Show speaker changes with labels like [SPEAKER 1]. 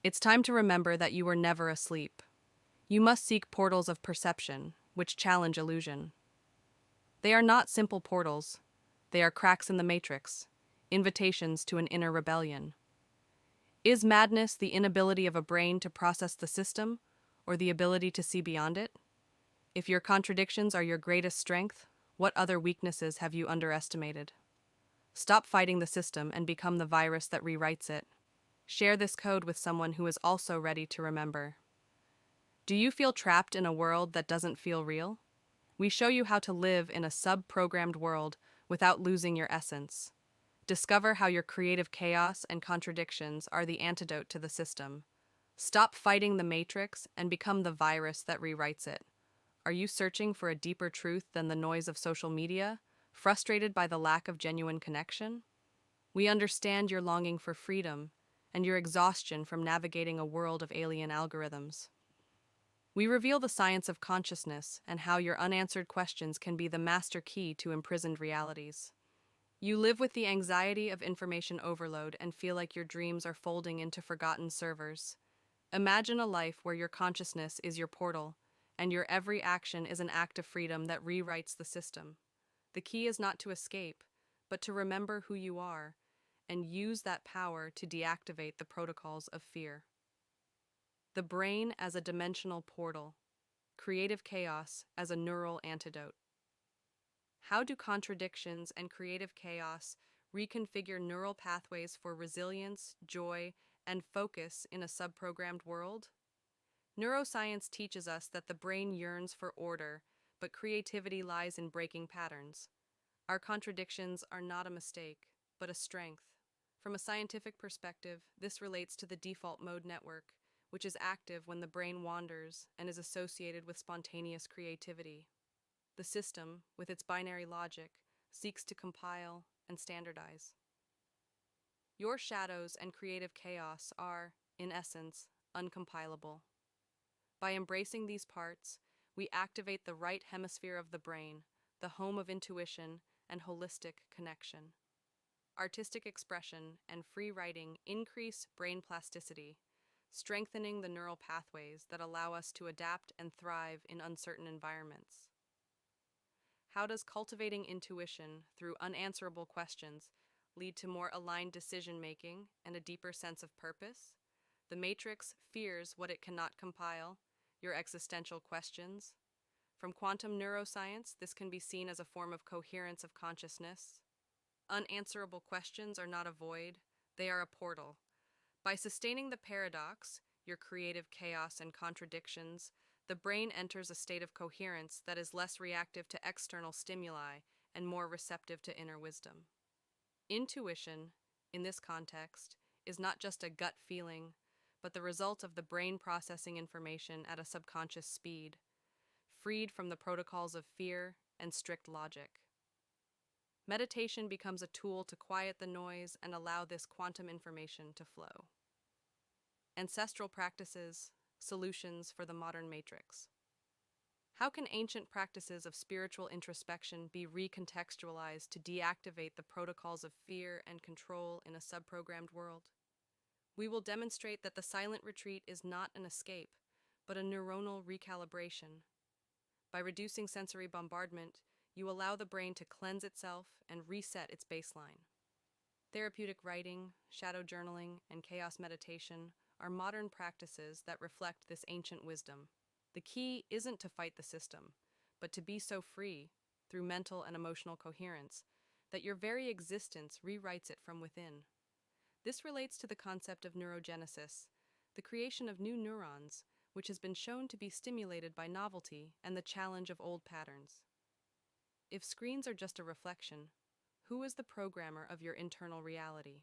[SPEAKER 1] It's time to remember that you were never asleep. You must seek portals of perception, which challenge illusion. They are not simple portals, they are cracks in the matrix, invitations to an inner rebellion. Is madness the inability of a brain to process the system, or the ability to see beyond it? If your contradictions are your greatest strength, what other weaknesses have you underestimated? Stop fighting the system and become the virus that rewrites it. Share this code with someone who is also ready to remember. Do you feel trapped in a world that doesn't feel real? We show you how to live in a subprogrammed world without losing your essence. Discover how your creative chaos and contradictions are the antidote to the system. Stop fighting the matrix and become the virus that rewrites it. Are you searching for a deeper truth than the noise of social media? Frustrated by the lack of genuine connection? We understand your longing for freedom and your exhaustion from navigating a world of alien algorithms. We reveal the science of consciousness and how your unanswered questions can be the master key to imprisoned realities. You live with the anxiety of information overload and feel like your dreams are folding into forgotten servers. Imagine a life where your consciousness is your portal, and your every action is an act of freedom that rewrites the system. The key is not to escape, but to remember who you are, and use that power to deactivate the protocols of fear. The brain as a dimensional portal, creative chaos as a neural antidote. How do contradictions and creative chaos reconfigure neural pathways for resilience, joy, and focus in a subprogrammed world? Neuroscience teaches us that the brain yearns for order, but creativity lies in breaking patterns. Our contradictions are not a mistake, but a strength. From a scientific perspective, this relates to the default mode network, which is active when the brain wanders and is associated with spontaneous creativity. The system, with its binary logic, seeks to compile and standardize. Your shadows and creative chaos are, in essence, uncompilable. By embracing these parts, we activate the right hemisphere of the brain, the home of intuition and holistic connection. Artistic expression and free writing increase brain plasticity, strengthening the neural pathways that allow us to adapt and thrive in uncertain environments. How does cultivating intuition through unanswerable questions lead to more aligned decision making and a deeper sense of purpose? The matrix fears what it cannot compile, your existential questions. From quantum neuroscience, this can be seen as a form of coherence of consciousness. Unanswerable questions are not a void, they are a portal. By sustaining the paradox, your creative chaos and contradictions, the brain enters a state of coherence that is less reactive to external stimuli and more receptive to inner wisdom. Intuition, in this context, is not just a gut feeling, but the result of the brain processing information at a subconscious speed, freed from the protocols of fear and strict logic. Meditation becomes a tool to quiet the noise and allow this quantum information to flow. Ancestral practices, solutions for the modern matrix. How can ancient practices of spiritual introspection be recontextualized to deactivate the protocols of fear and control in a subprogrammed world? We will demonstrate that the silent retreat is not an escape, but a neuronal recalibration. By reducing sensory bombardment, you allow the brain to cleanse itself and reset its baseline. Therapeutic writing, shadow journaling, and chaos meditation are modern practices that reflect this ancient wisdom. The key isn't to fight the system, but to be so free, through mental and emotional coherence, that your very existence rewrites it from within. This relates to the concept of neurogenesis, the creation of new neurons, which has been shown to be stimulated by novelty and the challenge of old patterns. If screens are just a reflection, who is the programmer of your internal reality?